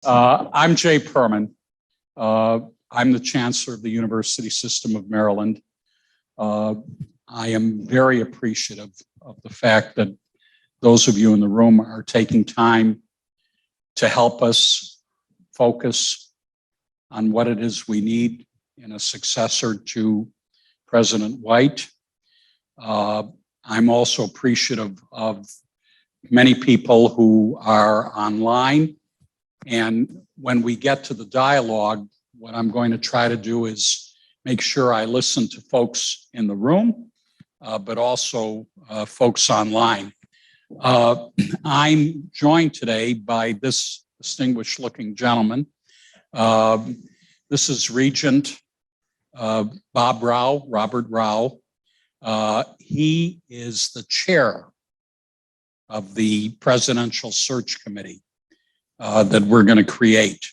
I'm Jay Perman. I'm the Chancellor of the University System of Maryland. I am very appreciative of the fact that those of you in the room are taking time to help us focus on what it is we need in a successor to President White. I'm also appreciative of many people who are online. And when we get to the dialogue, what I'm going to try to do is make sure I listen to folks in the room, but also folks online. I'm joined today by this distinguished looking gentleman. This is Regent Bob Rao, Robert Rao. He is the chair of the Presidential Search Committee that we're going to create.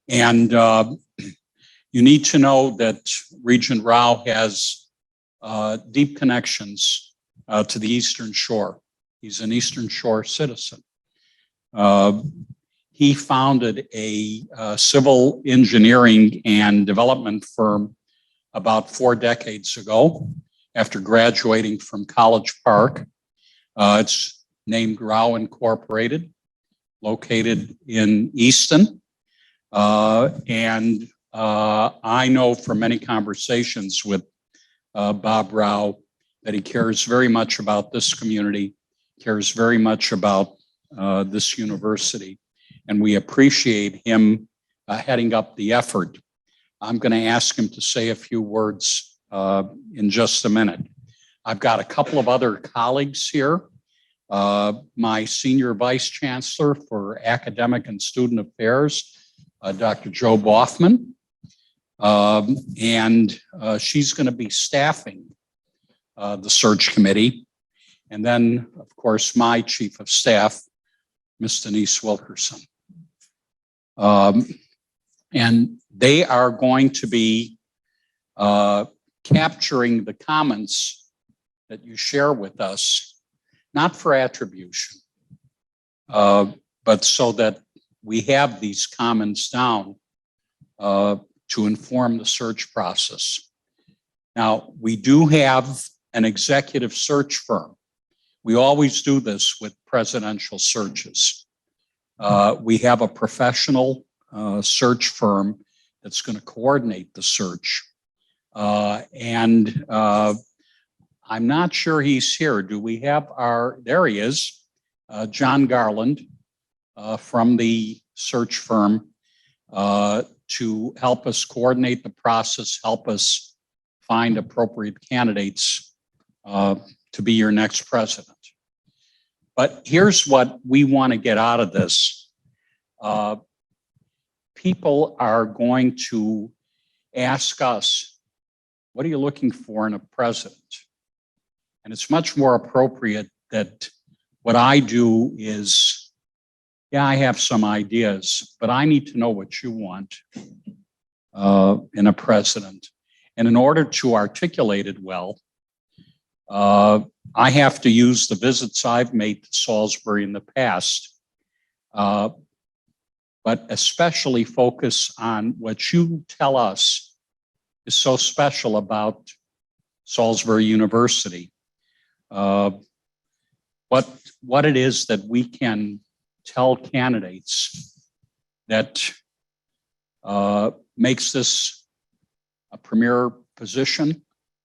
And you need to know that Regent Rao has deep connections to the Eastern Shore. He's an Eastern Shore citizen. He founded a civil engineering and development firm about 4 decades ago after graduating from College Park. It's named Rao Incorporated, located in Easton. And I know from many conversations with Bob Rao that he cares very much about this community, cares very much about this university, and we appreciate him heading up the effort. I'm going to ask him to say a few words in just a minute. I've got a couple of other colleagues here. My Senior Vice Chancellor for Academic and Student Affairs, Dr. Jo Boffman, and she's going to be staffing the search committee. And then, of course, my Chief of Staff, Ms. Denise Wilkerson. And they are going to be capturing the comments that you share with us, not for attribution, but so that we have these comments down to inform the search process. Now, we do have an executive search firm. We always do this with presidential searches. We have a professional search firm that's going to coordinate the search. And I'm not sure he's here. Do we have there he is, John Garland from the search firm to help us coordinate the process, help us find appropriate candidates to be your next president. But here's what we want to get out of this. People are going to ask us, what are you looking for in a president? And it's much more appropriate that what I do is, yeah, I have some ideas, but I need to know what you want in a president. And in order to articulate it well, I have to use the visits I've made to Salisbury in the past, but especially focus on what you tell us is so special about Salisbury University. What it is that we can tell candidates that makes this a premier position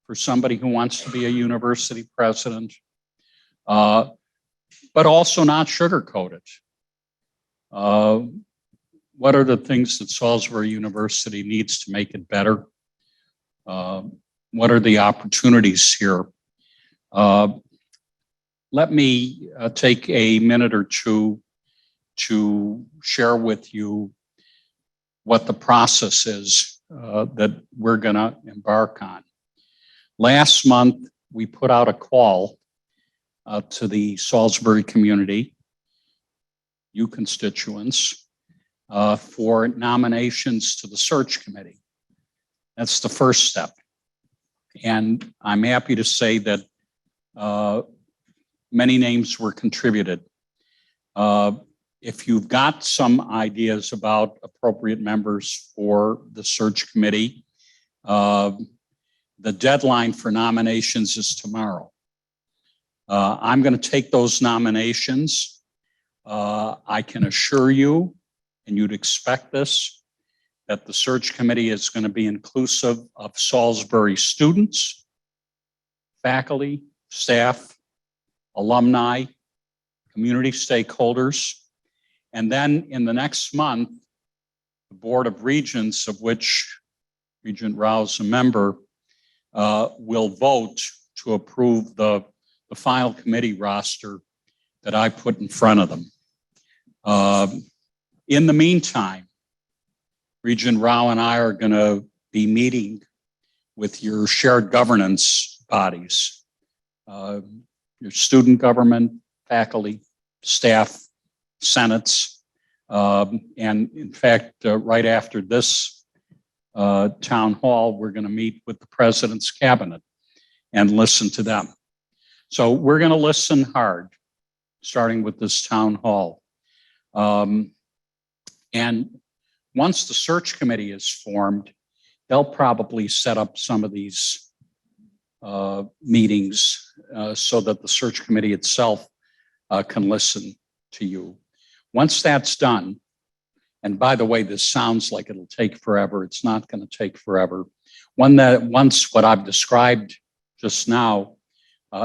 for somebody who wants to be a university president, but also not sugarcoat it. What are the things that Salisbury University needs to make it better? What are the opportunities here? Let me take a minute or two to share with you what the process is that we're going to embark on. Last month, we put out a call to the Salisbury community, you constituents, for nominations to the search committee. That's the first step. And I'm happy to say that many names were contributed. if you've got some ideas about appropriate members for the search committee, the deadline for nominations is tomorrow. I'm going to take those nominations. I can assure you, and you'd expect this, that the search committee is going to be inclusive of Salisbury students, faculty, staff, alumni, community stakeholders. And then in the next month, the Board of Regents, of which Regent Rao is a member, will vote to approve the final committee roster that I put in front of them. In the meantime, Regent Rao and I are going to be meeting with your shared governance bodies, your student government, faculty, staff, senates, and in fact, right after this town hall, we're going to meet with the president's cabinet and listen to them. So we're going to listen hard, starting with this town hall. And once the search committee is formed, they'll probably set up some of these meetings so that the search committee itself can listen to you. Once that's done, and by the way, this sounds like it'll take forever. It's not going to take forever. Once what I've described just now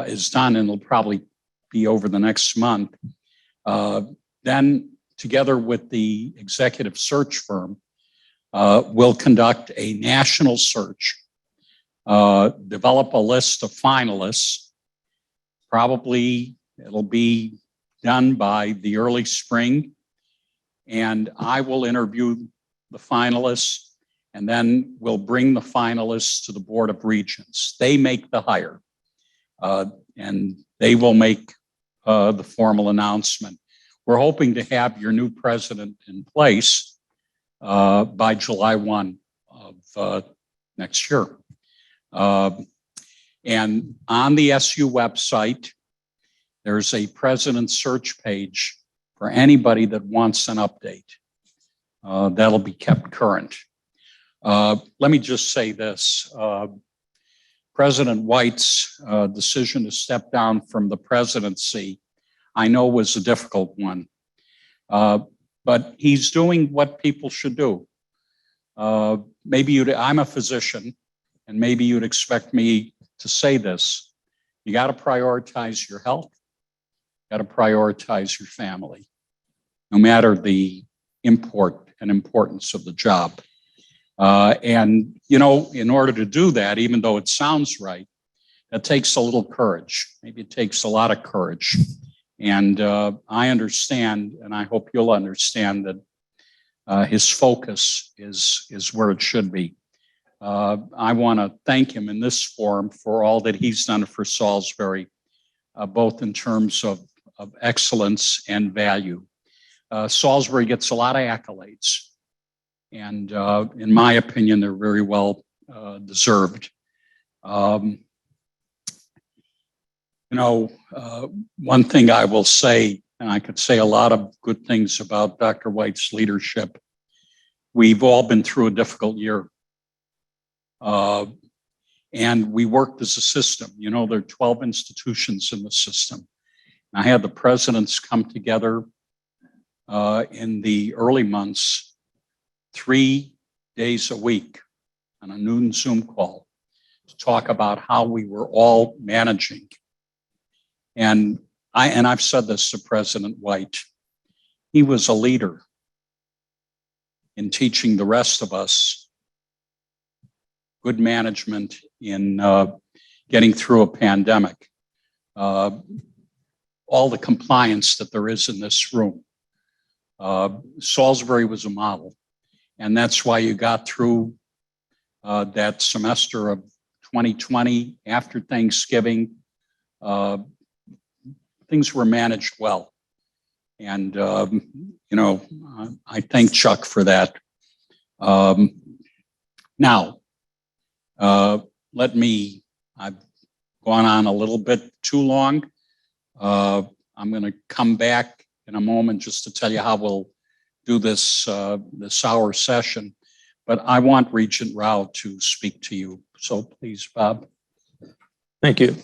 is done, and it'll probably be over the next month, then together with the executive search firm, we'll conduct a national search, develop a list of finalists. Probably it'll be done by the early spring, and I will interview the finalists, and then we'll bring the finalists to the Board of Regents. They make the hire, and they will make the formal announcement. We're hoping to have your new president in place by July 1 of next year. And on the SU website, there's a president search page for anybody that wants an update. That'll be kept current. Let me just say this. President White's decision to step down from the presidency, I know, was a difficult one. But he's doing what people should do. I'm a physician, and maybe you'd expect me to say this. You got to prioritize your health. You got to prioritize your family, no matter the import and importance of the job. And, you know, in order to do that, even though it sounds right, that takes a little courage. Maybe it takes a lot of courage. And I understand, and I hope you'll understand that his focus is where it should be. I want to thank him in this forum for all that he's done for Salisbury, both in terms of excellence and value. Salisbury gets a lot of accolades, and in my opinion, they're very well deserved. You know, one thing I will say, and I could say a lot of good things about Dr. White's leadership, we've all been through a difficult year. And we worked as a system. You know, there are 12 institutions in the system. I had the presidents come together in the early months, 3 days a week on a noon Zoom call to talk about how we were all managing. And I've said this to President White, he was a leader in teaching the rest of us good management in getting through a pandemic. All the compliance that there is in this room. Salisbury was a model, and that's why you got through that semester of 2020 after Thanksgiving. Things were managed well. And, you know, I thank Chuck for that. Now, I've gone on a little bit too long. I'm going to come back in a moment just to tell you how we'll do this, this hour session. But I want Regent Rao to speak to you. So please, Bob. Thank you.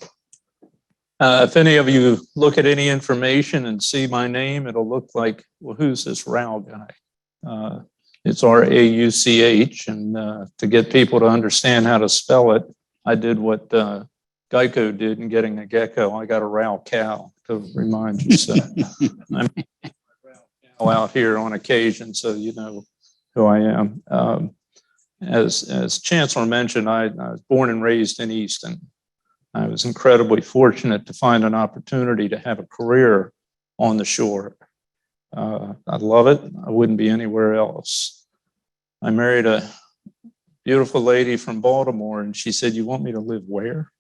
If any of you look at any information and see my name, it'll look like, well, who's this Rao guy? It's R-A-U-C-H, and to get people to understand how to spell it, I did what Geico did in getting a gecko. I got a Rao cow to remind you. So I'm out here on occasion, so you know who I am. As Chancellor mentioned, I was born and raised in Easton. I was incredibly fortunate to find an opportunity to have a career on the shore. I love it. I wouldn't be anywhere else. I married a beautiful lady from Baltimore, and she said, "You want me to live where?"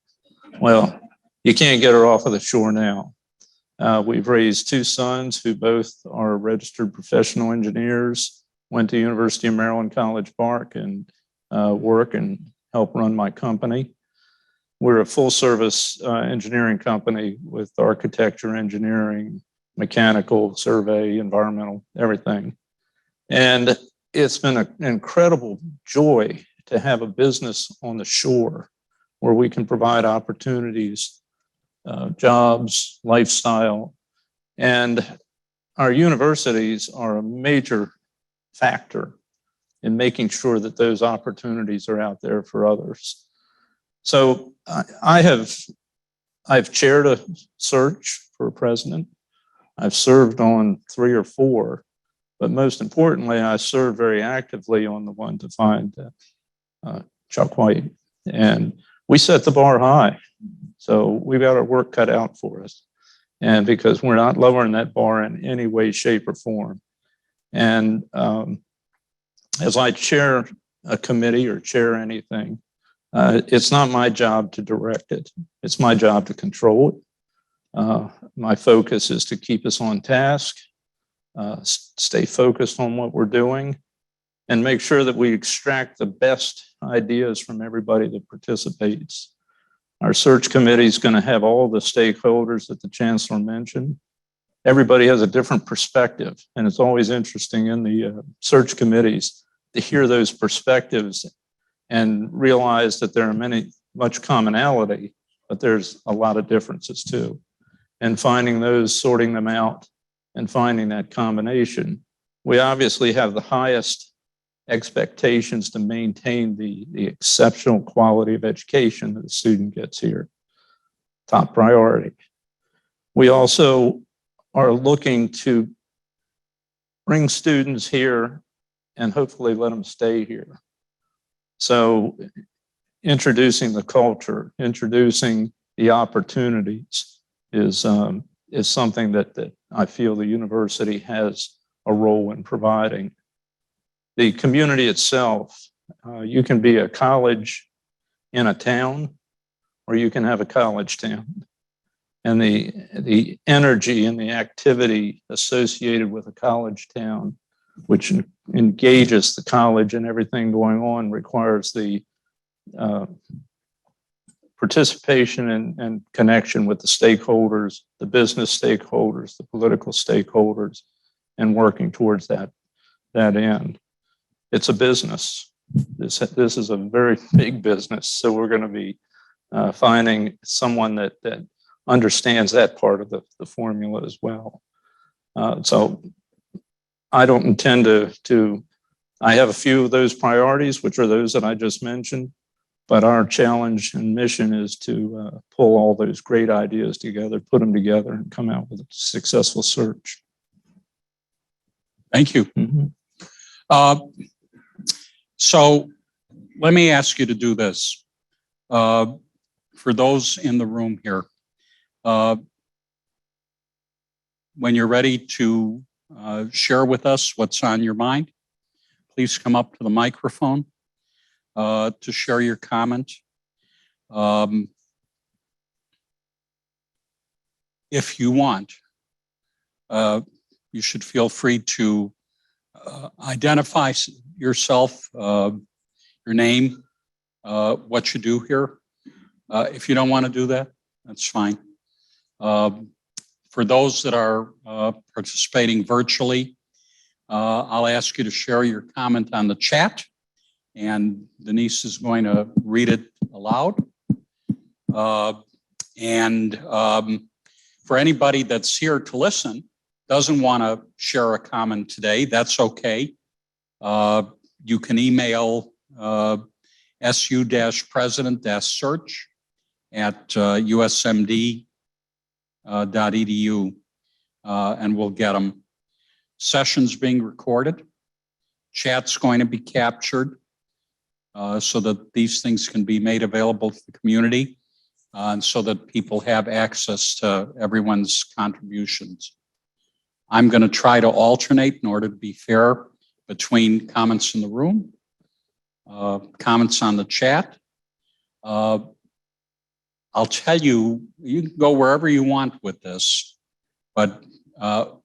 Well, you can't get her off of the shore now. We've raised two sons who both are registered professional engineers, went to University of Maryland College Park, and work and help run my company. We're a full service engineering company with architecture, engineering, mechanical, survey, environmental, everything. And it's been an incredible joy to have a business on the shore where we can provide opportunities, jobs, lifestyle. And our universities are a major factor in making sure that those opportunities are out there for others. So I've chaired a search for a president. I've served on 3 or 4, but most importantly, I served very actively on the one to find Chuck White. And we set the bar high. So we've got our work cut out for us. And because we're not lowering that bar in any way, shape, or form. And as I chair a committee or chair anything, it's not my job to direct it. It's my job to control it. My focus is to keep us on task, stay focused on what we're doing, and make sure that we extract the best ideas from everybody that participates. Our search committee is going to have all the stakeholders that the Chancellor mentioned. Everybody has a different perspective, and it's always interesting in the search committees to hear those perspectives and realize that there are much commonality, but there's a lot of differences too. And finding those, sorting them out, and finding that combination. We obviously have the highest expectations to maintain the exceptional quality of education that the student gets here. Top priority. We also are looking to bring students here and hopefully let them stay here. So introducing the culture, introducing the opportunities is something that I feel the university has a role in providing. The community itself, you can be a college in a town, or you can have a college town. And the energy and the activity associated with a college town, which engages the college and everything going on, requires the participation and connection with the stakeholders, the business stakeholders, the political stakeholders, and working towards that end. It's a business. This is a very big business, so we're going to be finding someone that understands that part of the formula as well. So I don't intend to, I have a few of those priorities, which are those that I just mentioned, but our challenge and mission is to pull all those great ideas together, put them together, and come out with a successful search. Thank you. Mm-hmm. So let me ask you to do this. For those in the room here, when you're ready to share with us what's on your mind, please come up to the microphone to share your comment. If you want, you should feel free to identify yourself, your name, what you do here. If you don't want to do that, that's fine. For those that are participating virtually, I'll ask you to share your comment on the chat, and Denise is going to read it aloud. For anybody that's here to listen, doesn't want to share a comment today, that's okay. You can email su-president-search@usmd.edu and we'll get them. Sessions being recorded. Chat's going to be captured so that these things can be made available to the community and so that people have access to everyone's contributions. I'm going to try to alternate in order to be fair between comments in the room, comments on the chat. I'll tell you, you can go wherever you want with this, but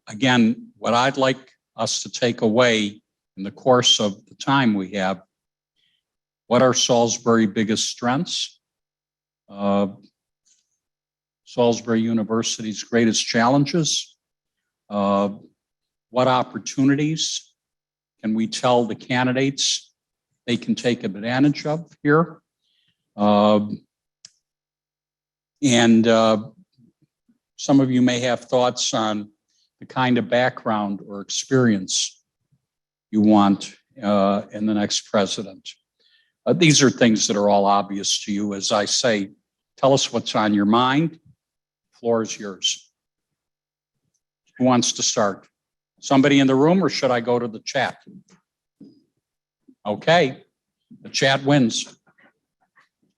again, what I'd like us to take away in the course of the time we have, what are Salisbury's biggest strengths? Salisbury University's greatest challenges? What opportunities can we tell the candidates they can take advantage of here? Some of you may have thoughts on the kind of background or experience you want in the next president. These are things that are all obvious to you. As I say, tell us what's on your mind. The floor is yours. Who wants to start? Somebody in the room, or should I go to the chat? Okay, the chat wins.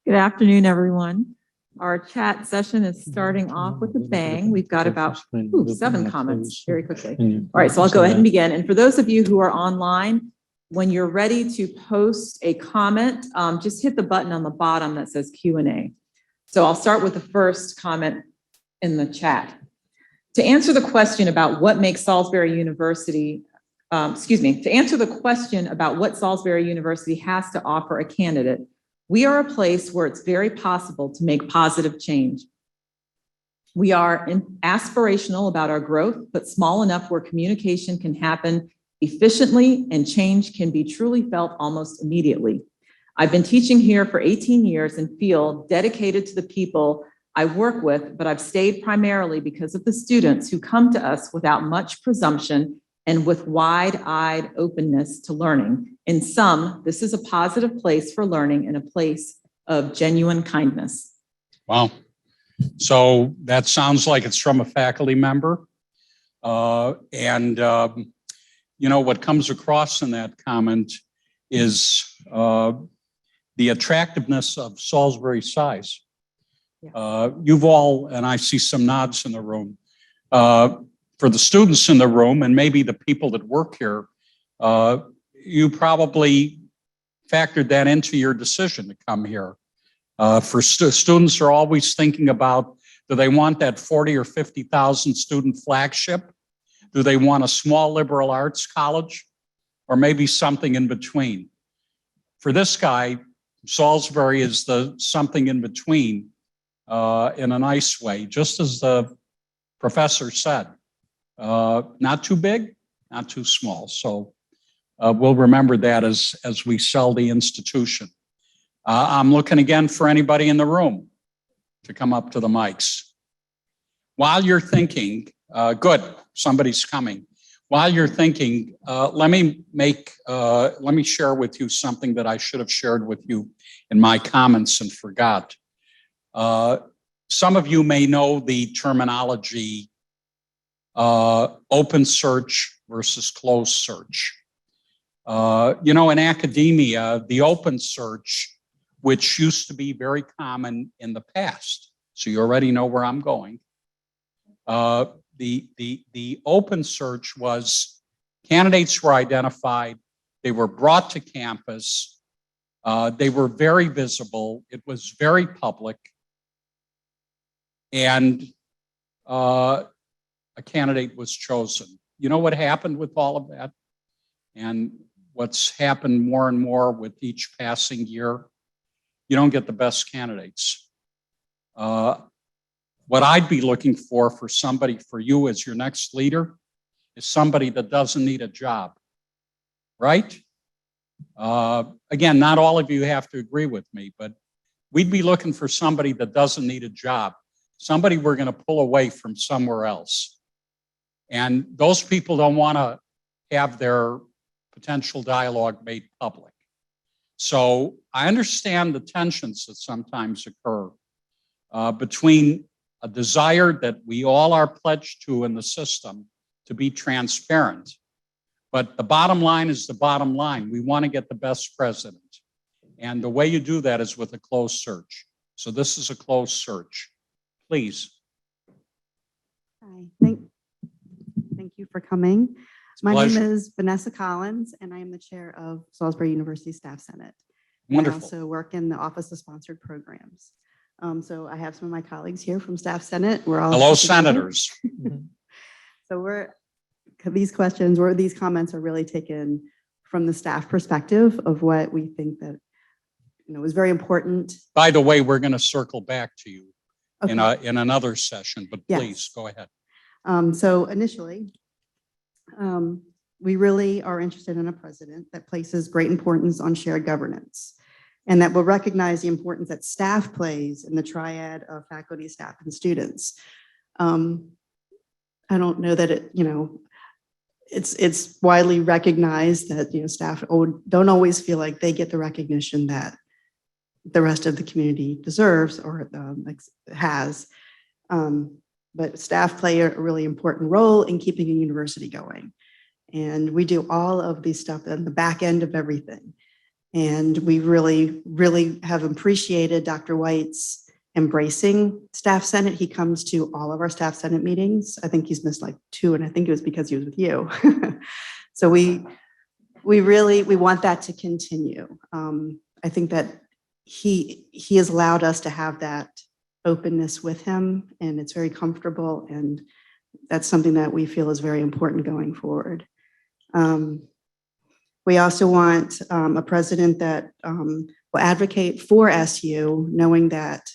Good afternoon, everyone. Our chat session is starting off with a bang. We've got about 7 comments very quickly. All right, so I'll go ahead and begin. And for those of you who are online, when you're ready to post a comment, just hit the button on the bottom that says Q&A. So I'll start with the first comment in the chat. To answer the question about what makes Salisbury University, to answer the question about what Salisbury University has to offer a candidate, we are a place where it's very possible to make positive change. We are aspirational about our growth, but small enough where communication can happen efficiently and change can be truly felt almost immediately. I've been teaching here for 18 years and feel dedicated to the people I work with, but I've stayed primarily because of the students who come to us without much presumption and with wide-eyed openness to learning. In sum, this is a positive place for learning and a place of genuine kindness. Wow. So that sounds like it's from a faculty member. You know, what comes across in that comment is the attractiveness of Salisbury's size. Yeah. You've all, and I see some nods in the room, for the students in the room and maybe the people that work here, you probably factored that into your decision to come here. For students are always thinking about, do they want that 40 or 50,000 student flagship? Do they want a small liberal arts college? Or maybe something in between? For this guy, Salisbury is the something in between in a nice way, just as the professor said. Not too big, not too small. So we'll remember that as we sell the institution. I'm looking again for anybody in the room to come up to the mics. While you're thinking, good, somebody's coming. While you're thinking, let me share with you something that I should have shared with you in my comments and forgot. Some of you may know the terminology open search versus closed search. You know, in academia, the open search, which used to be very common in the past, so you already know where I'm going. The open search was candidates were identified, they were brought to campus, they were very visible, it was very public, and a candidate was chosen. You know what happened with all of that? And what's happened more and more with each passing year? You don't get the best candidates. What I'd be looking for somebody, for you as your next leader, is somebody that doesn't need a job, right? Again, not all of you have to agree with me, but we'd be looking for somebody that doesn't need a job, somebody we're going to pull away from somewhere else. And those people don't want to have their potential dialogue made public. So I understand the tensions that sometimes occur between a desire that we all are pledged to in the system to be transparent. But the bottom line is the bottom line. We want to get the best president. And the way you do that is with a closed search. So this is a closed search. Please. Hi, thank you for coming. My name is Vanessa Collins, and I am the chair of Salisbury University Staff Senate. Wonderful. I also work in the Office of Sponsored Programs. So I have some of my colleagues here from Staff Senate. We're all Hello, together. senators. So these questions or these comments are really taken from the staff perspective of what we think that is very important. By the way, we're going to circle back to you Okay. in another session, but Yes. please go ahead. So initially, we really are interested in a president that places great importance on shared governance and that will recognize the importance that staff plays in the triad of faculty, staff, and students. I don't know that it's widely recognized that staff don't always feel like they get the recognition that the rest of the community deserves or has. But staff play a really important role in keeping a university going. And we do all of these stuff on the back end of everything. And we really, really have appreciated Dr. White's embracing Staff Senate. He comes to all of our Staff Senate meetings. I think he's missed like 2, and I think it was because he was with you. So we want that to continue. I think that he has allowed us to have that openness with him, and it's very comfortable, and that's something that we feel is very important going forward. We also want a president that will advocate for SU, knowing that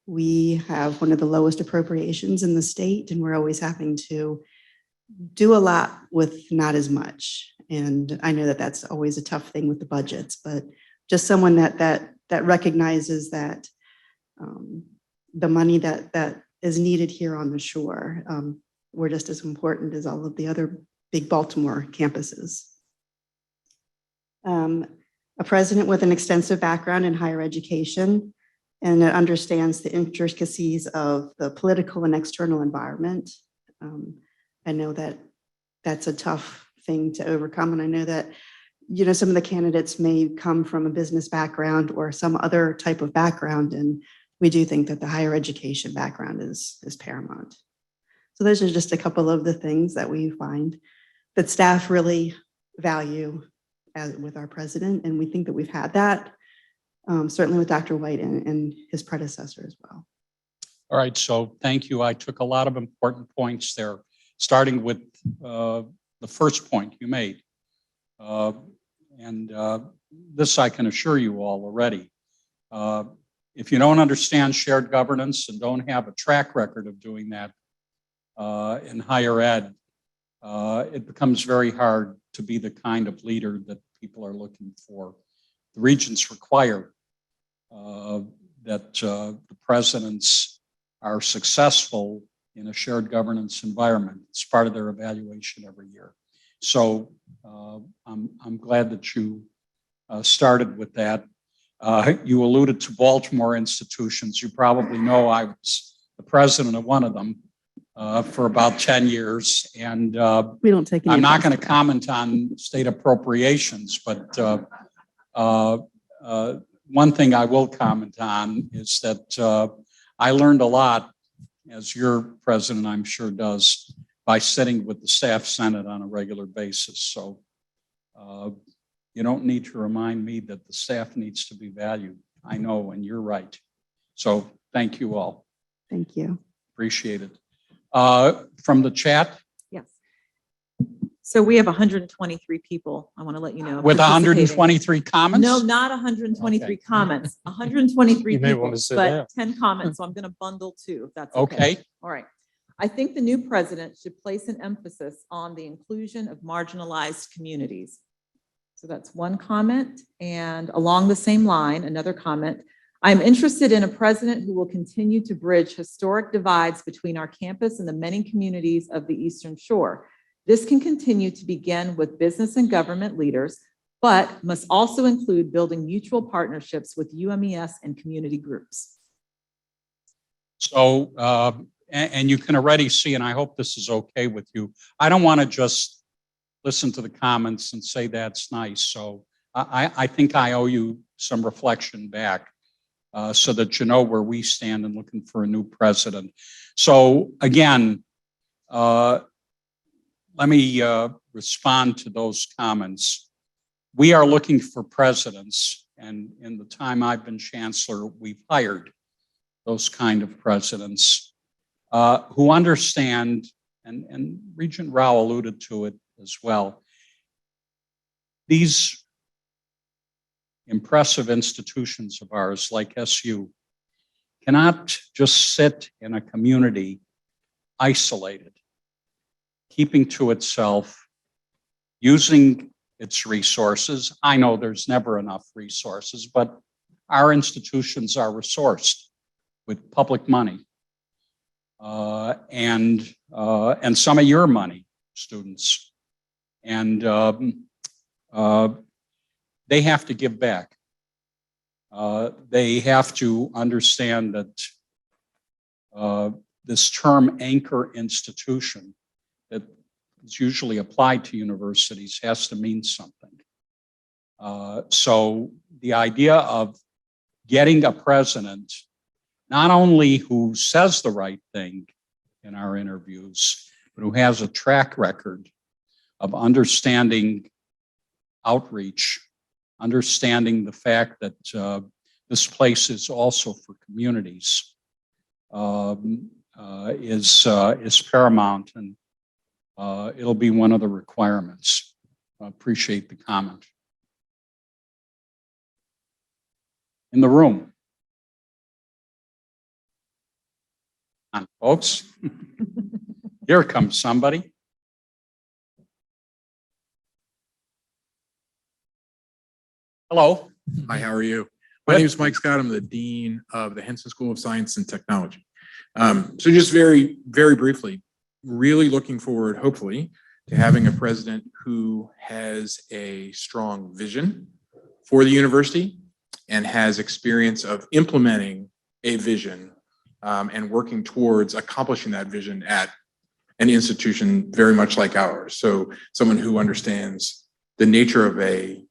we have one of the lowest appropriations in the state, and we're always having to do a lot with not as much. And I know that that's always a tough thing with the budgets, but just someone that recognizes that the money that is needed here on the shore, we're just as important as all of the other big Baltimore campuses. A president with an extensive background in higher education and that understands the intricacies of the political and external environment. I know that that's a tough thing to overcome. And I know that, some of the candidates may come from a business background or some other type of background. And we do think that the higher education background is paramount. So those are just a couple of the things that we find that staff really value with our president. And we think that we've had that, certainly with Dr. White and his predecessor as well. All right, so thank you. I took a lot of important points there, starting with the first point you made. This I can assure you all already. If you don't understand shared governance and don't have a track record of doing that in higher ed, it becomes very hard to be the kind of leader that people are looking for. The regents require that the presidents are successful in a shared governance environment. It's part of their evaluation every year. So I'm glad that you started with that. You alluded to Baltimore institutions. You probably know I was the president of one of them for about 10 years. And we don't take any I'm not going to comment on state appropriations, but one thing I will comment on is that I learned a lot, as your president, I'm sure, does, by sitting with the Staff Senate on a regular basis. So you don't need to remind me that the staff needs to be valued. I know, and you're right. So thank you all. Thank you. Appreciate it. From the chat? Yes. So we have 123 people. I want to let you know. With participating. 123 comments? No, not 123 Okay. comments, 123 You may people, want to sit but down. 10 comments. So I'm going to bundle two, if that's okay. Okay. All right. I think the new president should place an emphasis on the inclusion of marginalized communities. So that's one comment. And along the same line, another comment. I'm interested in a president who will continue to bridge historic divides between our campus and the many communities of the Eastern Shore. This can continue to begin with business and government leaders, but must also include building mutual partnerships with UMES and community groups. So, and you can already see, and I hope this is okay with you, I don't want to just listen to the comments and say that's nice. So I think I owe you some reflection back so that you know where we stand in looking for a new president. So again, let me respond to those comments. We are looking for presidents, and in the time I've been chancellor, we've hired those kind of presidents who understand, and Regent Rao alluded to it as well, these impressive institutions of ours like SU cannot just sit in a community isolated, keeping to itself, using its resources. I know there's never enough resources, but our institutions are resourced with public money and some of your money, students. And they have to give back. They have to understand that this term anchor institution that is usually applied to universities has to mean something. So the idea of getting a president, not only who says the right thing in our interviews, but who has a track record of understanding outreach, understanding the fact that this place is also for communities, is paramount, and it'll be one of the requirements. I appreciate the comment. In the room. Come on, folks. Here comes somebody. Hello. Hi, how are you? My name is Mike Scott. I'm the Dean of the Henson School of Science and Technology. So just very, very briefly, really looking forward, hopefully, to having a president who has a strong vision for the university and has experience of implementing a vision and working towards accomplishing that vision at an institution very much like ours. So someone who understands the nature of a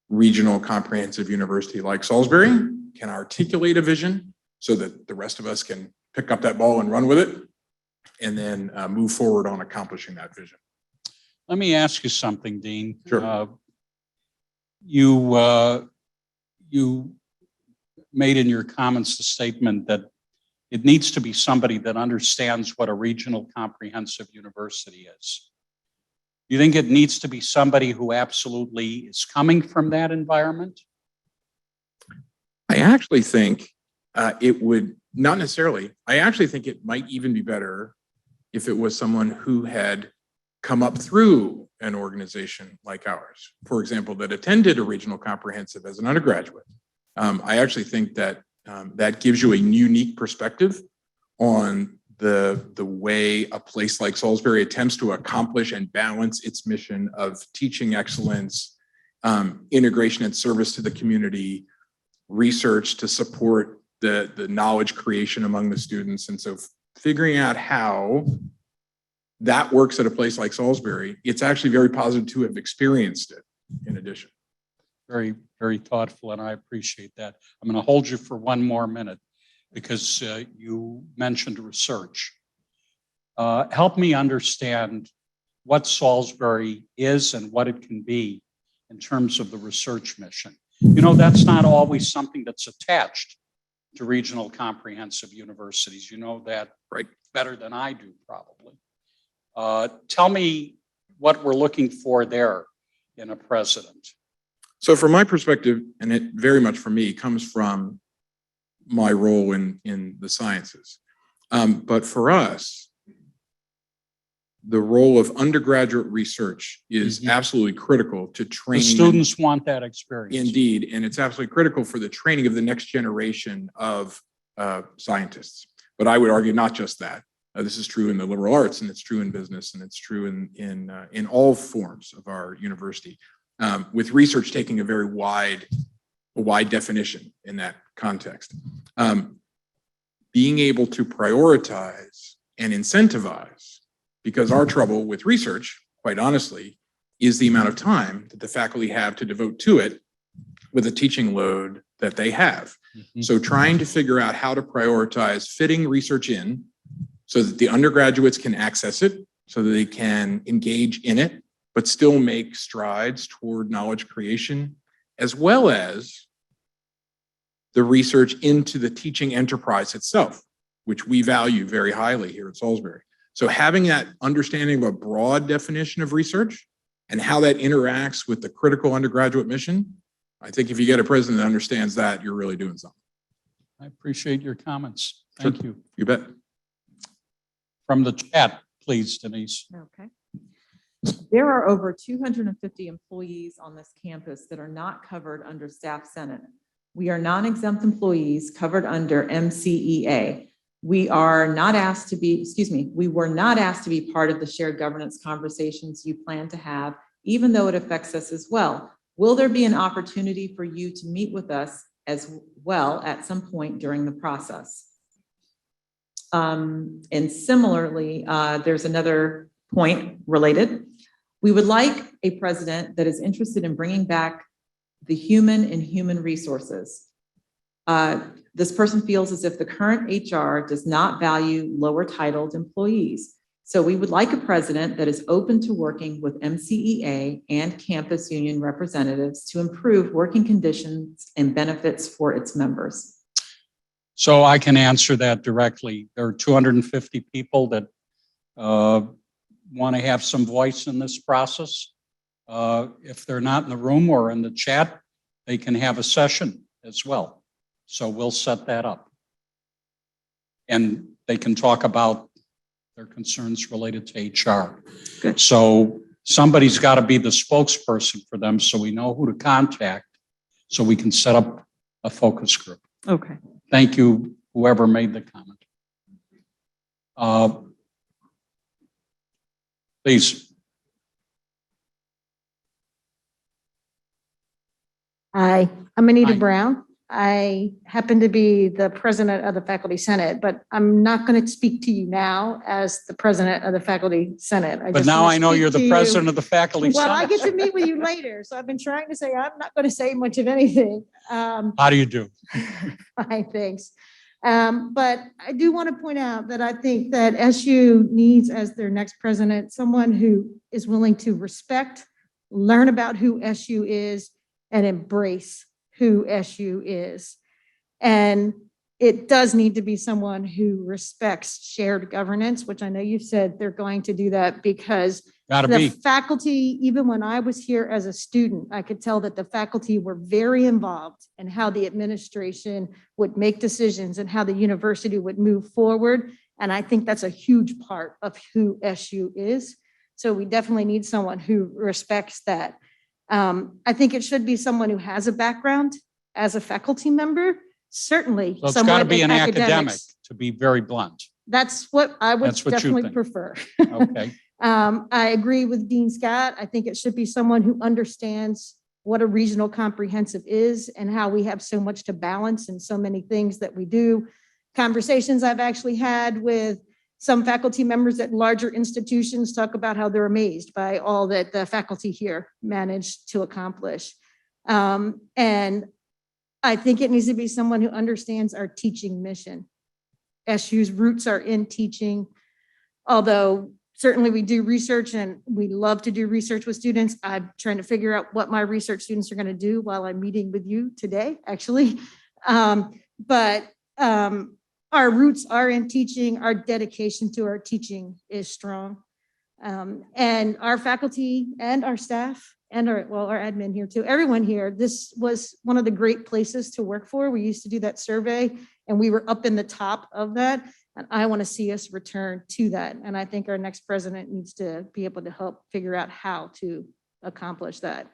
regional comprehensive university like Salisbury, can articulate a vision so that the rest of us can pick up that ball and run with it, and then move forward on accomplishing that vision. Let me ask you something, Dean. Sure. You made in your comments the statement that it needs to be somebody that understands what a regional comprehensive university is. Do you think it needs to be somebody who absolutely is coming from that environment? I actually think it would not necessarily. I actually think it might even be better if it was someone who had come up through an organization like ours, for example, that attended a regional comprehensive as an undergraduate. I actually think that that gives you a unique perspective on the way a place like Salisbury attempts to accomplish and balance its mission of teaching excellence, integration and service to the community, research to support the knowledge creation among the students. And so figuring out how that works at a place like Salisbury, it's actually very positive to have experienced it in addition. Very, very thoughtful, and I appreciate that. I'm going to hold you for one more minute because you mentioned research. Help me understand what Salisbury is and what it can be in terms of the research mission. You know, that's not always something that's attached to regional comprehensive universities. You know that right better than I do, probably. Tell me what we're looking for there in a president. So from my perspective, and it very much for me comes from my role in the sciences. But for us, the role of undergraduate research is absolutely critical to The training. students want that experience. Indeed, and it's absolutely critical for the training of the next generation of scientists. But I would argue not just that. This is true in the liberal arts, and it's true in business, and it's true in all forms of our university. With research taking a very wide definition in that context. Being able to prioritize and incentivize, because our trouble with research, quite honestly, is the amount of time that the faculty have to devote to it with the teaching load that they have. So trying to figure out how to prioritize fitting research in so that the undergraduates can access it, so that they can engage in it, but still make strides toward knowledge creation, as well as the research into the teaching enterprise itself, which we value very highly here at Salisbury. So having that understanding of a broad definition of research and how that interacts with the critical undergraduate mission, I think if you get a president that understands that, you're really doing something. I appreciate your comments. Thank you. You bet. From the chat, please, Denise. Okay. There are over 250 employees on this campus that are not covered under Staff Senate. We are non-exempt employees covered under MCEA. We were not asked to be part of the shared governance conversations you plan to have, even though it affects us as well. Will there be an opportunity for you to meet with us as well at some point during the process? And similarly, there's another point related. We would like a president that is interested in bringing back the human in human resources. This person feels as if the current HR does not value lower titled employees. So we would like a president that is open to working with MCEA and campus union representatives to improve working conditions and benefits for its members. So I can answer that directly. There are 250 people that want to have some voice in this process. If they're not in the room or in the chat, they can have a session as well. So we'll set that up. And they can talk about their concerns related to HR. Good. So somebody's got to be the spokesperson for them so we know who to contact so we can set up a focus group. Okay. Thank you, whoever made the comment. Please. Hi, I'm Anita Hi. Brown. I happen to be the president of the Faculty Senate, but I'm not going to speak to you now as the president of the Faculty Senate. But now I know you're the president of the faculty. Well, I Senate. get to meet with you later, so I've been trying to say I'm not going to say much of anything. How do you do? Fine, thanks. But I do want to point out that I think that SU needs as their next president, someone who is willing to respect, learn about who SU is, and embrace who SU is. And it does need to be someone who respects shared governance, which I know you've said they're going to do that because Gotta the be. faculty, even when I was here as a student, I could tell that the faculty were very involved in how the administration would make decisions and how the university would move forward. And I think that's a huge part of who SU is. So we definitely need someone who respects that. I think it should be someone who has a background as a faculty member, certainly. So it's got to someone be in an academic, academics. to be very blunt. That's what I would That's what you definitely think. prefer. Okay. I agree with Dean Scott. I think it should be someone who understands what a regional comprehensive is and how we have so much to balance and so many things that we do. Conversations I've actually had with some faculty members at larger institutions talk about how they're amazed by all that the faculty here managed to accomplish. And I think it needs to be someone who understands our teaching mission. SU's roots are in teaching, although certainly we do research and we love to do research with students. I'm trying to figure out what my research students are going to do while I'm meeting with you today, actually. Our roots are in teaching. Our dedication to our teaching is strong. And our faculty and our staff and our admin here too, everyone here, this was one of the great places to work for. We used to do that survey and we were up in the top of that. And I want to see us return to that. And I think our next president needs to be able to help figure out how to accomplish that.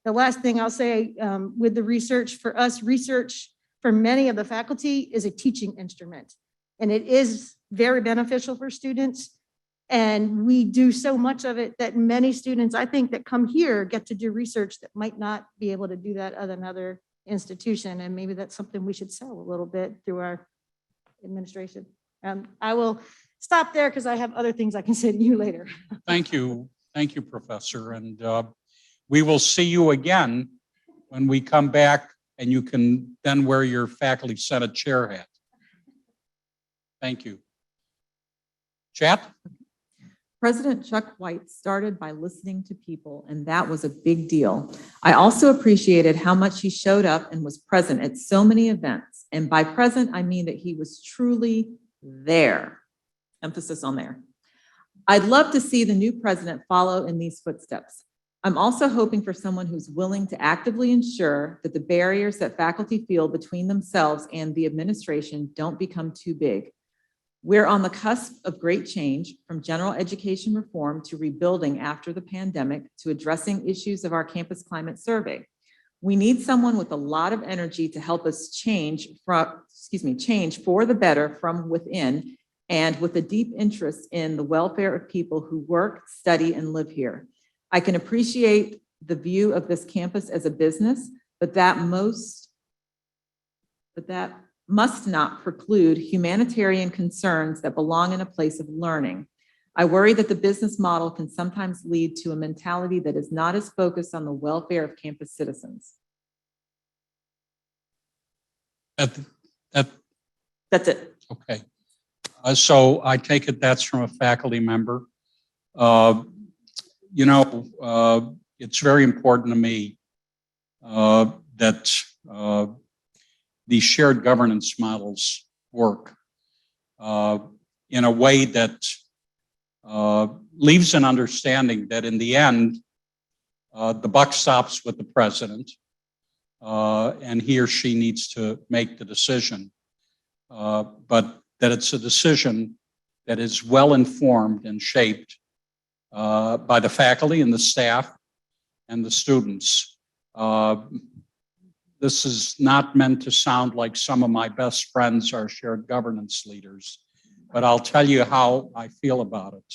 The last thing I'll say with the research, for us, research for many of the faculty is a teaching instrument. And it is very beneficial for students. And we do so much of it that many students, I think, that come here get to do research that might not be able to do that at another institution. And maybe that's something we should sell a little bit through our administration. I will stop there because I have other things I can say to you later. Thank you. Thank you, Professor. And we will see you again when we come back and you can then wear your Faculty Senate chair hat. Thank you. Chat? President Chuck White started by listening to people, and that was a big deal. I also appreciated how much he showed up and was present at so many events. And by present, I mean that he was truly there. Emphasis on there. I'd love to see the new president follow in these footsteps. I'm also hoping for someone who's willing to actively ensure that the barriers that faculty feel between themselves and the administration don't become too big. We're on the cusp of great change, from general education reform to rebuilding after the pandemic to addressing issues of our campus climate survey. We need someone with a lot of energy to help us change for the better from within, and with a deep interest in the welfare of people who work, study, and live here. I can appreciate the view of this campus as a business, but that must not preclude humanitarian concerns that belong in a place of learning. I worry that the business model can sometimes lead to a mentality that is not as focused on the welfare of campus citizens. That's it. Okay. So I take it that's from a faculty member. It's very important to me that these shared governance models work in a way that leaves an understanding that in the end, the buck stops with the president, and he or she needs to make the decision, but that it's a decision that is well informed and shaped by the faculty and the staff and the students. This is not meant to sound like some of my best friends are shared governance leaders, but I'll tell you how I feel about it.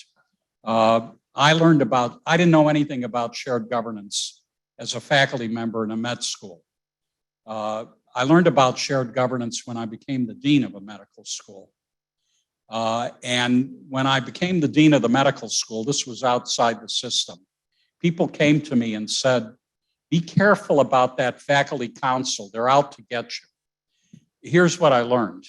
I didn't know anything about shared governance as a faculty member in a med school. I learned about shared governance when I became the dean of a medical school. And when I became the dean of the medical school, this was outside the system. People came to me and said, be careful about that faculty council. They're out to get you. Here's what I learned.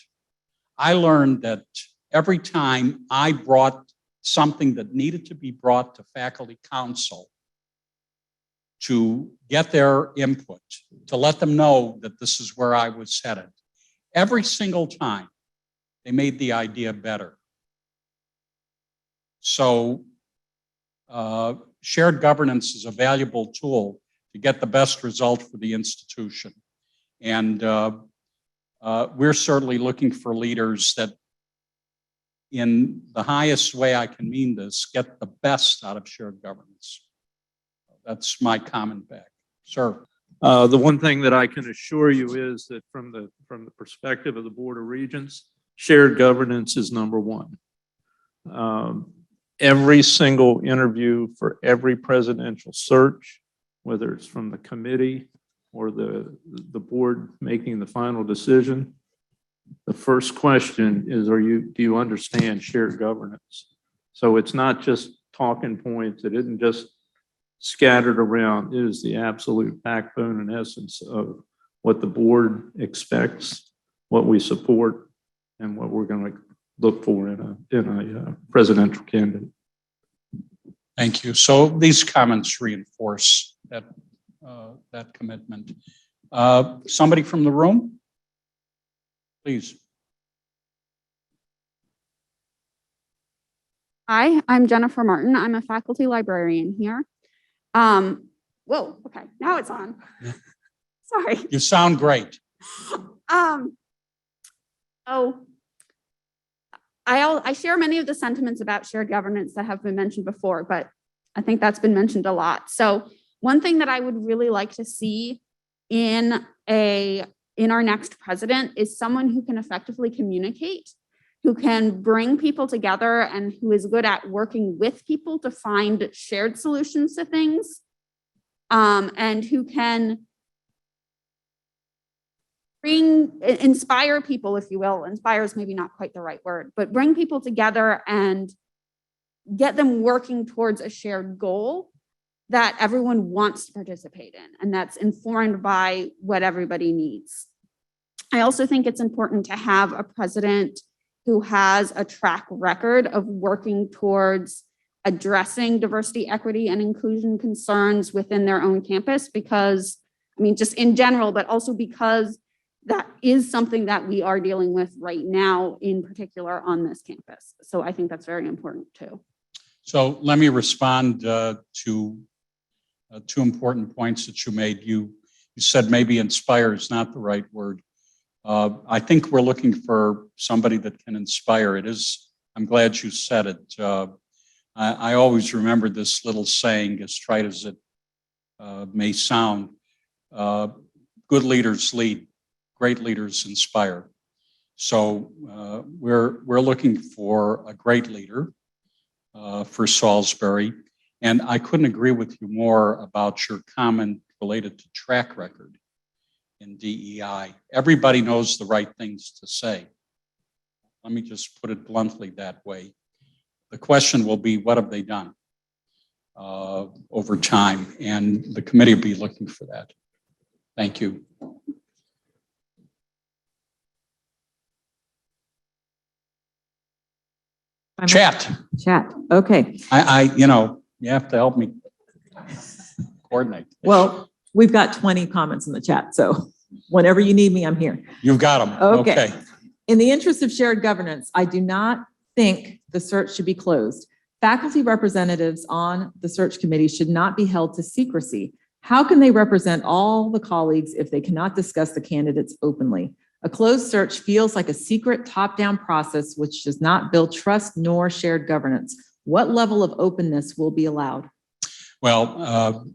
I learned that every time I brought something that needed to be brought to faculty council to get their input, to let them know that this is where I was headed, every single time they made the idea better. So shared governance is a valuable tool to get the best result for the institution. And we're certainly looking for leaders that, in the highest way I can mean this, get the best out of shared governance. That's my comment back. Sir. The one thing that I can assure you is that from the perspective of the Board of Regents, shared governance is number one. Every single interview for every presidential search, whether it's from the committee or the board making the final decision, the first question is, do you understand shared governance? So it's not just talking points. It isn't just scattered around. It is the absolute backbone and essence of what the board expects, what we support, and what we're going to look for in a presidential candidate. Thank you. So these comments reinforce that commitment. Somebody from the room, please. Hi, I'm Jennifer Martin. I'm a faculty librarian here. Whoa, okay, now it's on. Sorry. You sound great. I share many of the sentiments about shared governance that have been mentioned before, but I think that's been mentioned a lot. So one thing that I would really like to see in our next president is someone who can effectively communicate, who can bring people together, and who is good at working with people to find shared solutions to things, and who can inspire people, if you will. Inspire is maybe not quite the right word, but bring people together and get them working towards a shared goal that everyone wants to participate in, and that's informed by what everybody needs. I also think it's important to have a president who has a track record of working towards addressing diversity, equity, and inclusion concerns within their own campus, because, I mean, just in general, but also because that is something that we are dealing with right now, in particular on this campus. So I think that's very important too. So let me respond to two important points that you made. You said maybe inspire is not the right word. I think we're looking for somebody that can inspire. It is, I'm glad you said it. I always remember this little saying, as trite as it may sound, good leaders lead, great leaders inspire. So we're looking for a great leader for Salisbury. And I couldn't agree with you more about your comment related to track record in DEI. Everybody knows the right things to say. Let me just put it bluntly that way. The question will be, what have they done over time? And the committee will be looking for that. Thank you. Chat. Okay. You have to help me coordinate. Well, we've got 20 comments in the chat, so whenever you need me, I'm here. You've got them. Okay. In the interest of shared governance, I do not think the search should be closed. Faculty representatives on the search committee should not be held to secrecy. How can they represent all the colleagues if they cannot discuss the candidates openly? A closed search feels like a secret top-down process which does not build trust nor shared governance. What level of openness will be allowed? Well,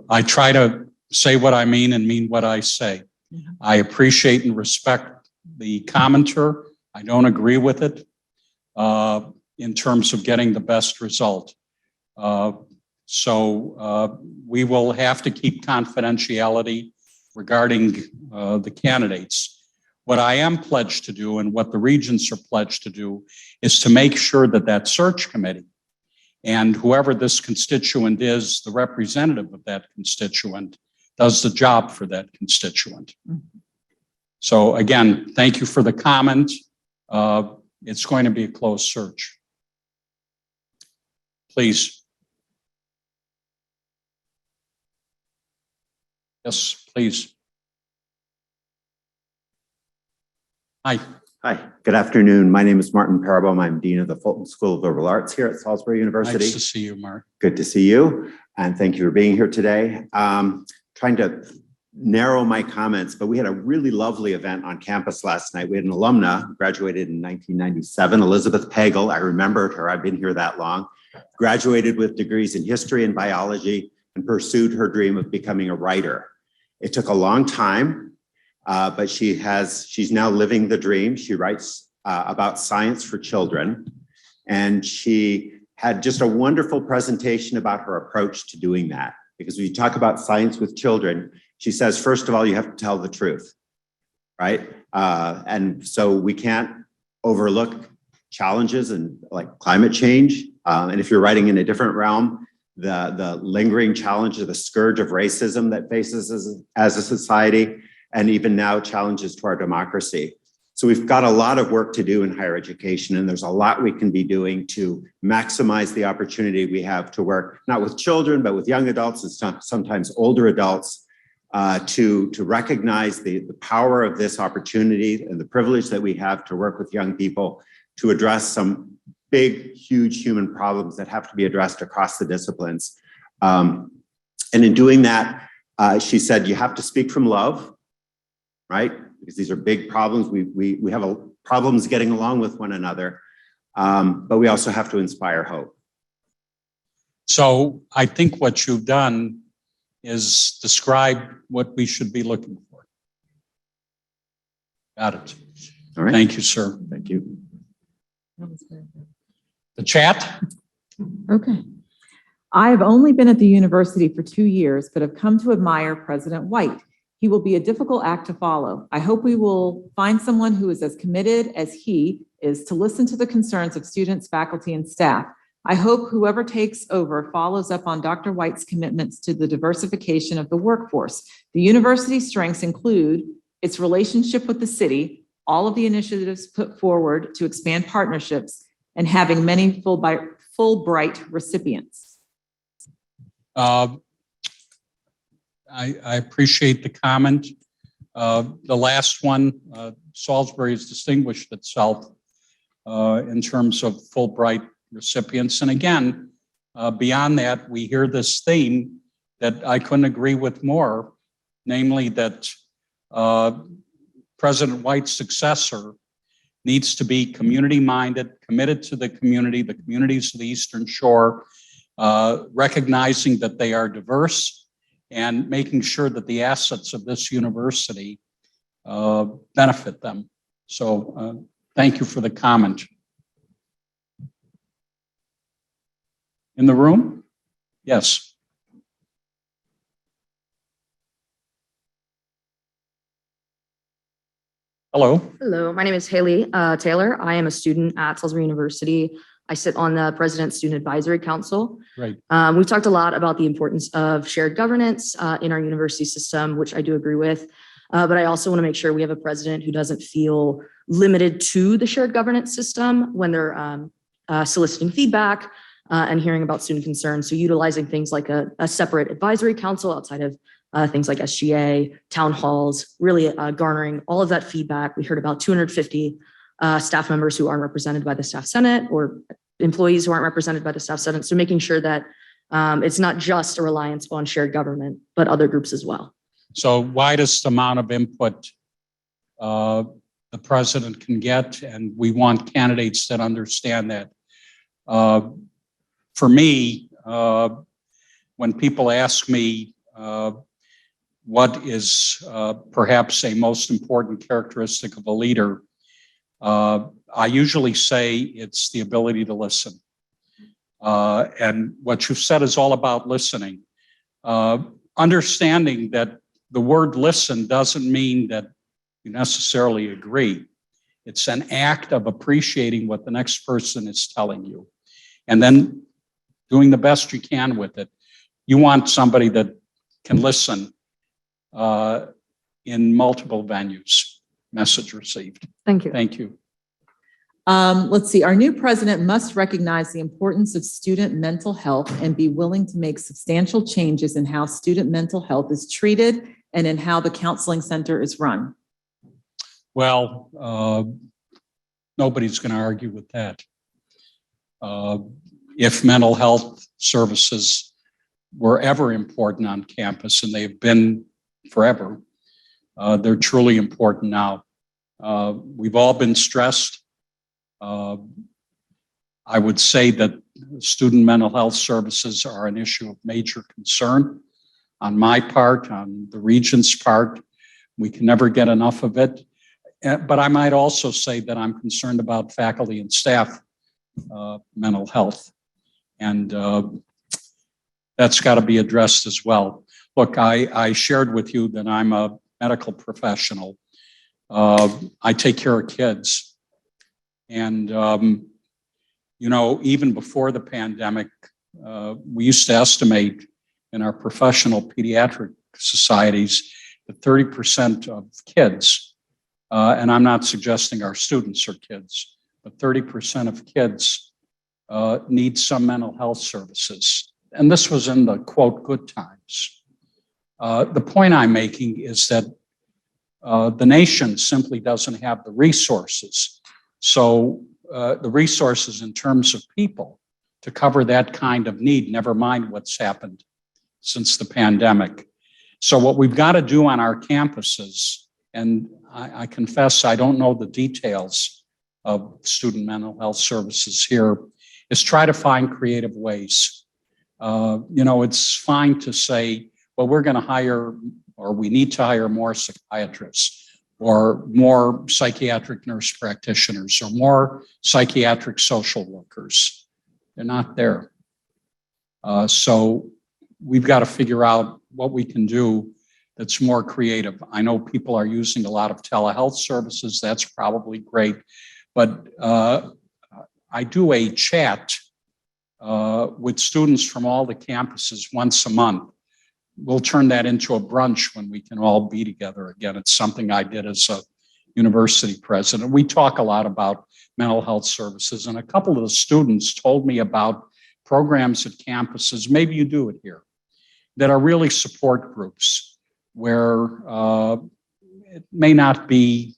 I try to say what I mean and mean what I say. I appreciate and respect the commenter. I don't agree with it in terms of getting the best result. So we will have to keep confidentiality regarding the candidates. What I am pledged to do, and what the regents are pledged to do, is to make sure that that search committee and whoever this constituent is, the representative of that constituent, does the job for that constituent. So again, thank you for the comment. It's going to be a closed search. Please. Yes, please. Hi. Hi, good afternoon. My name is Martin Paribaum. I'm Dean of the Fulton School of Liberal Arts here at Salisbury University. Nice to see you, Mark. Good to see you, and thank you for being here today. Trying to narrow my comments, but we had a really lovely event on campus last night. We had an alumna who graduated in 1997, Elizabeth Pagel. I remembered her. I've been here that long. Graduated with degrees in history and biology and pursued her dream of becoming a writer. It took a long time. But she's now living the dream. She writes about science for children. And she had just a wonderful presentation about her approach to doing that. Because when you talk about science with children, she says, first of all, you have to tell the truth, right? And so we can't overlook challenges and like climate change. And if you're writing in a different realm, the lingering challenge of the scourge of racism that faces us as a society, and even now challenges to our democracy. So we've got a lot of work to do in higher education, and there's a lot we can be doing to maximize the opportunity we have to work, not with children, but with young adults and sometimes older adults, to recognize the power of this opportunity and the privilege that we have to work with young people to address some big, huge human problems that have to be addressed across the disciplines. And in doing that, she said, you have to speak from love, right? Because these are big problems. We have problems getting along with one another, but we also have to inspire hope. So I think what you've done is describe what we should be looking for. Got it. All right. Thank you, sir. Thank you. The chat? Okay. I have only been at the university for 2 years, but have come to admire President White. He will be a difficult act to follow. I hope we will find someone who is as committed as he is to listen to the concerns of students, faculty, and staff. I hope whoever takes over follows up on Dr. White's commitments to the diversification of the workforce. The university's strengths include its relationship with the city, all of the initiatives put forward to expand partnerships, and having many Fulbright recipients. I appreciate the comment. The last one, Salisbury has distinguished itself in terms of Fulbright recipients. And again, beyond that, we hear this theme that I couldn't agree with more, namely that President White's successor needs to be community-minded, committed to the communities of the Eastern Shore, recognizing that they are diverse and making sure that the assets of this university benefit them. So thank you for the comment. In the room? Yes. Hello. Hello, my name is Haley Taylor. I am a student at Salisbury University. I sit on the President's Student Advisory Council. Great. We've talked a lot about the importance of shared governance in our university system, which I do agree with. But I also want to make sure we have a president who doesn't feel limited to the shared governance system when they're soliciting feedback and hearing about student concerns. So utilizing things like a separate advisory council outside of things like SGA, town halls, really garnering all of that feedback. We heard about 250 staff members who aren't represented by the staff senate or employees who aren't represented by the staff senate. So making sure that it's not just a reliance on shared government, but other groups as well. So widest amount of input the president can get, and we want candidates that understand that. For me, when people ask me what is perhaps a most important characteristic of a leader, I usually say it's the ability to listen. And what you've said is all about listening. Understanding that the word listen doesn't mean that you necessarily agree. It's an act of appreciating what the next person is telling you, and then doing the best you can with it. You want somebody that can listen in multiple venues. Message received. Thank you. Thank you. Let's see, our new president must recognize the importance of student mental health and be willing to make substantial changes in how student mental health is treated and in how the counseling center is run. Well, nobody's going to argue with that. If mental health services were ever important on campus, and they've been forever, they're truly important now. We've all been stressed. I would say that student mental health services are an issue of major concern on my part, on the Regent's part. We can never get enough of it. But I might also say that I'm concerned about faculty and staff mental health. And that's got to be addressed as well. Look, I shared with you that I'm a medical professional. I take care of kids. And, you know, even before the pandemic, we used to estimate in our professional pediatric societies that 30% of kids, and I'm not suggesting our students are kids, but 30% of kids need some mental health services. And this was in the, quote, good times. The point I'm making is that the nation simply doesn't have the resources. So the resources in terms of people to cover that kind of need, never mind what's happened since the pandemic. So what we've got to do on our campuses, and I confess I don't know the details of student mental health services here, is try to find creative ways. It's fine to say, well, we're going to hire, or we need to hire more psychiatrists, or more psychiatric nurse practitioners, or more psychiatric social workers. They're not there. So we've got to figure out what we can do that's more creative. I know people are using a lot of telehealth services. That's probably great. But I do a chat with students from all the campuses once a month. We'll turn that into a brunch when we can all be together again. It's something I did as a university president. We talk a lot about mental health services, and a couple of the students told me about programs at campuses, maybe you do it here, that are really support groups where it may not be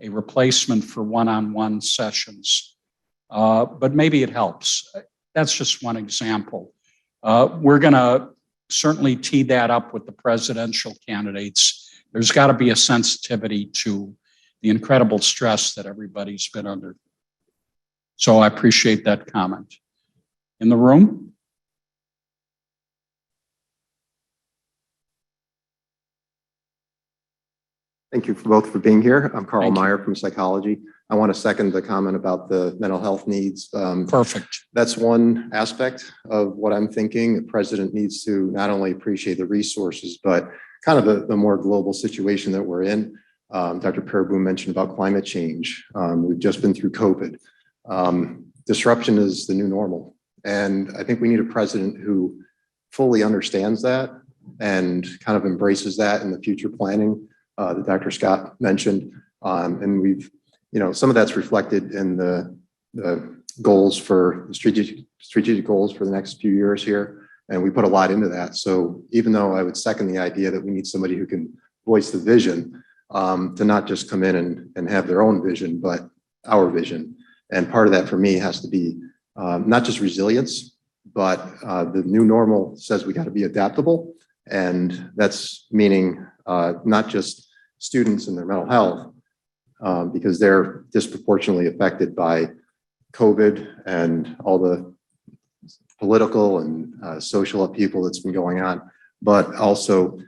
a replacement for one-on-one sessions, but maybe it helps. That's just one example. We're going to certainly tee that up with the presidential candidates. There's got to be a sensitivity to the incredible stress that everybody's been under. So I appreciate that comment. In the room? Thank you both for being here. I'm Carl Thank you. Meyer from psychology. I want to second the comment about the mental health needs. Perfect. That's one aspect of what I'm thinking. The president needs to not only appreciate the resources, but kind of the more global situation that we're in. Dr. Paribaum mentioned about climate change. We've just been through COVID. Disruption is the new normal. And I think we need a president who fully understands that and kind of embraces that in the future planning that Dr. Scott mentioned. And we've, some of that's reflected in the goals for the strategic goals for the next few years here. And we put a lot into that. So even though I would second the idea that we need somebody who can voice the vision, to not just come in and have their own vision, but our vision. And part of that for me has to be not just resilience, but the new normal says we got to be adaptable. And that's meaning not just students and their mental health, because they're disproportionately affected by COVID and all the political and social upheaval that's been going on, but also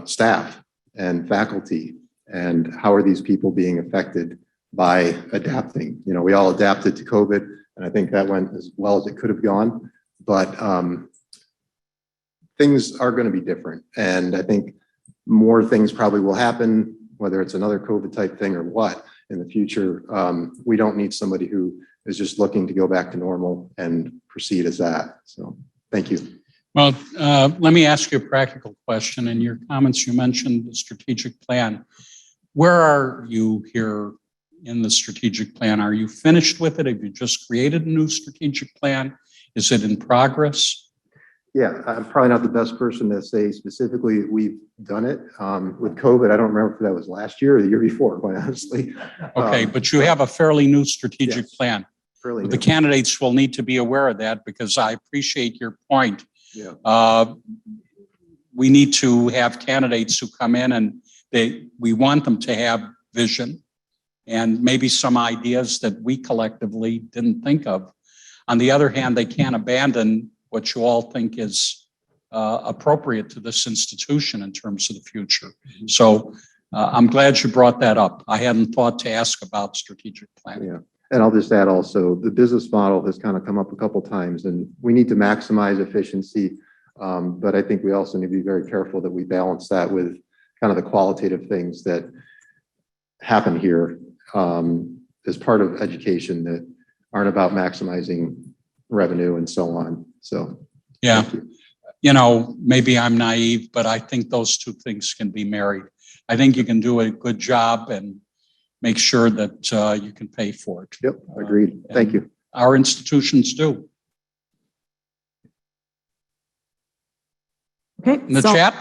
staff and faculty, and how are these people being affected by adapting? We all adapted to COVID, and I think that went as well as it could have gone, but things are going to be different. And I think more things probably will happen, whether it's another COVID type thing or what in the future. We don't need somebody who is just looking to go back to normal and proceed as that. So thank you. Well, let me ask you a practical question. In your comments, you mentioned the strategic plan. Where are you here in the strategic plan? Are you finished with it? Have you just created a new strategic plan? Is it in progress? Yeah, I'm probably not the best person to say specifically we've done it. With COVID, I don't remember if that was last year or the year before, quite honestly. Okay, but you have a fairly new strategic Yes, plan. fairly The new. candidates will need to be aware of that, because I appreciate your point. Yeah. We need to have candidates who come in and we want them to have vision and maybe some ideas that we collectively didn't think of. On the other hand, they can't abandon what you all think is appropriate to this institution in terms of the future. So I'm glad you brought that up. I hadn't thought to ask about strategic planning. Yeah. And I'll just add also, the business model has kind of come up a couple of times, and we need to maximize efficiency. But I think we also need to be very careful that we balance that with kind of the qualitative things that happen here as part of education that aren't about maximizing revenue and so on. So, yeah, maybe I'm naive, but I think those two things can be married. I think you can do a good job and make sure that you can pay for it. Yep, agreed. Thank you. Our institutions do. Okay. In the so chat?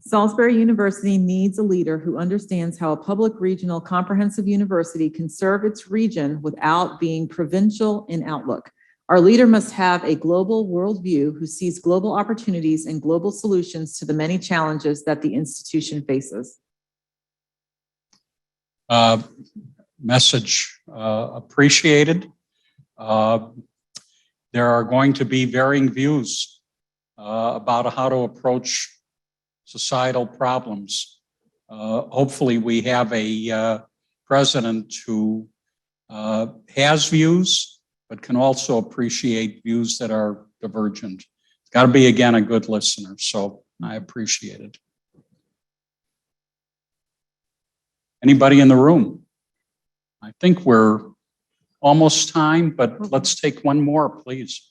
Salisbury University needs a leader who understands how a public regional comprehensive university can serve its region without being provincial in outlook. Our leader must have a global worldview who sees global opportunities and global solutions to the many challenges that the institution faces. Message appreciated. There are going to be varying views about how to approach societal problems. Hopefully we have a president who has views, but can also appreciate views that are divergent. It's got to be, again, a good listener, so I appreciate it. Anybody in the room? I think we're almost time, but let's take one more, please.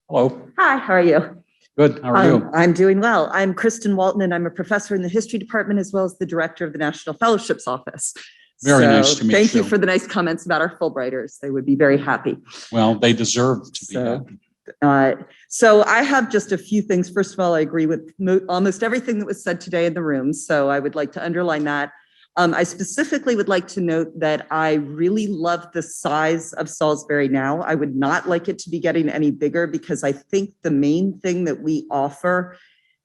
Hello. Hi, how are you? Good. How are you? I'm doing well. I'm Kristin Walton, and I'm a professor in the history department as well as the director of the National Fellowships Office. Very nice to meet you. Thank you for the nice comments about our Fulbrighters. They would be very happy. Well, they deserve to be happy. So I have just a few things. First of all, I agree with almost everything that was said today in the room. So I would like to underline that. I specifically would like to note that I really love the size of Salisbury now. I would not like it to be getting any bigger because I think the main thing that we offer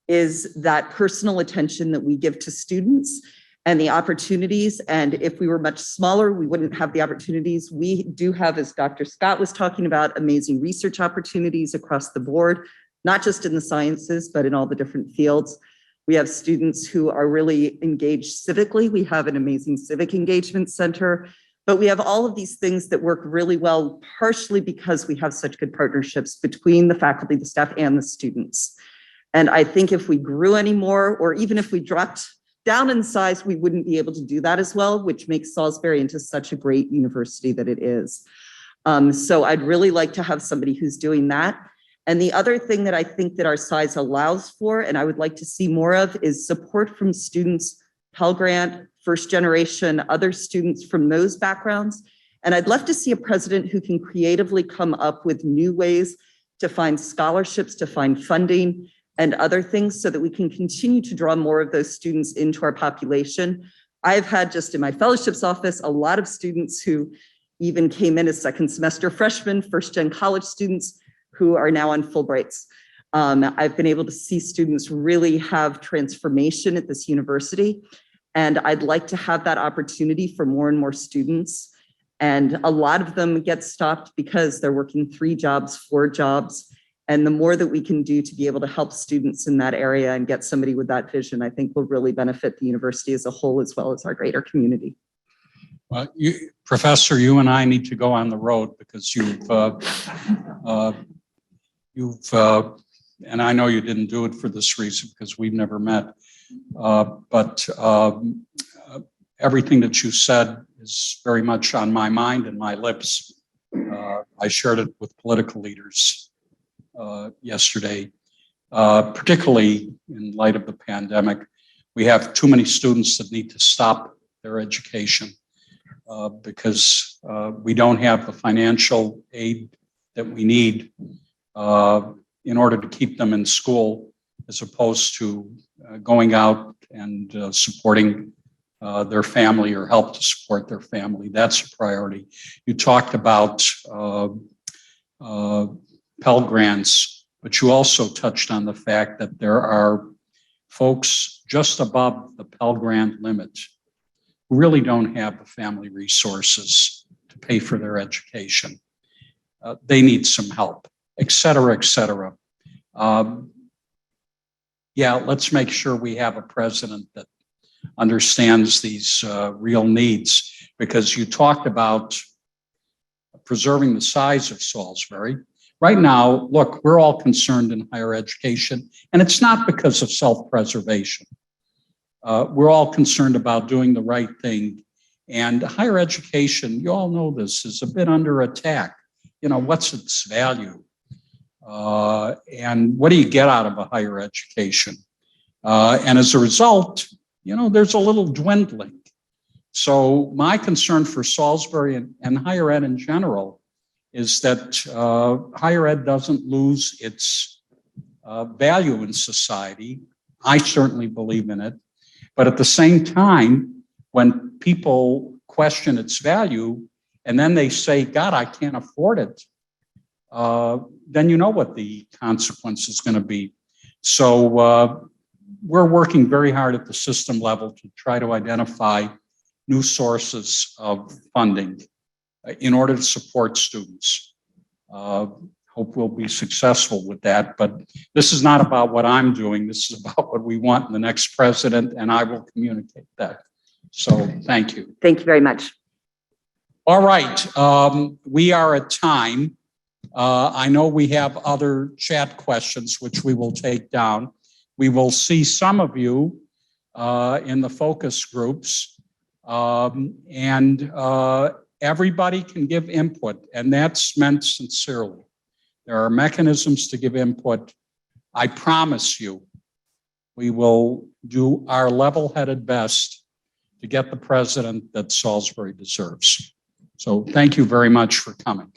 is that personal attention that we give to students and the opportunities. And if we were much smaller, we wouldn't have the opportunities. We do have, as Dr. Scott was talking about, amazing research opportunities across the board, not just in the sciences, but in all the different fields. We have students who are really engaged civically. We have an amazing civic engagement center, but we have all of these things that work really well, partially because we have such good partnerships between the faculty, the staff, and the students. And I think if we grew any more, or even if we dropped down in size, we wouldn't be able to do that as well, which makes Salisbury into such a great university that it is. So I'd really like to have somebody who's doing that. And the other thing that I think that our size allows for, and I would like to see more of, is support from students, Pell Grant, first generation, other students from those backgrounds. And I'd love to see a president who can creatively come up with new ways to find scholarships, to find funding and other things so that we can continue to draw more of those students into our population. I've had just in my fellowships office, a lot of students who even came in as second semester freshmen, first gen college students, who are now on Fulbrights. I've been able to see students really have transformation at this university, and I'd like to have that opportunity for more and more students. And a lot of them get stopped because they're working 3 jobs, 4 jobs, and the more that we can do to be able to help students in that area and get somebody with that vision, I think will really benefit the university as a whole, as well as our greater community. Well, Professor, you and I need to go on the road because and I know you didn't do it for this reason because we've never met, but everything that you said is very much on my mind and my lips. I shared it with political leaders yesterday, particularly in light of the pandemic. We have too many students that need to stop their education because we don't have the financial aid that we need in order to keep them in school, as opposed to going out and supporting their family or help to support their family. That's a priority. You talked about Pell Grants, but you also touched on the fact that there are folks just above the Pell Grant limit who really don't have the family resources to pay for their education. They need some help, et cetera, et cetera. Yeah, let's make sure we have a president that understands these real needs, because you talked about preserving the size of Salisbury. Right now, look, we're all concerned in higher education, and it's not because of self-preservation. We're all concerned about doing the right thing. And higher education, you all know this, is a bit under attack. You know, what's its value? And what do you get out of a higher education? And as a result, you know, there's a little dwindling. So my concern for Salisbury and higher ed in general is that higher ed doesn't lose its value in society. I certainly believe in it. But at the same time, when people question its value and then they say, God, I can't afford it, then you know what the consequence is going to be. So we're working very hard at the system level to try to identify new sources of funding in order to support students. Hope we'll be successful with that, but this is not about what I'm doing. This is about what we want in the next president, and I will communicate that. So thank you. Thank you very much. All right, we are at time. I know we have other chat questions, which we will take down. We will see some of you in the focus groups, and everybody can give input, and that's meant sincerely. There are mechanisms to give input. I promise you, we will do our level-headed best to get the president that Salisbury deserves. So thank you very much for coming.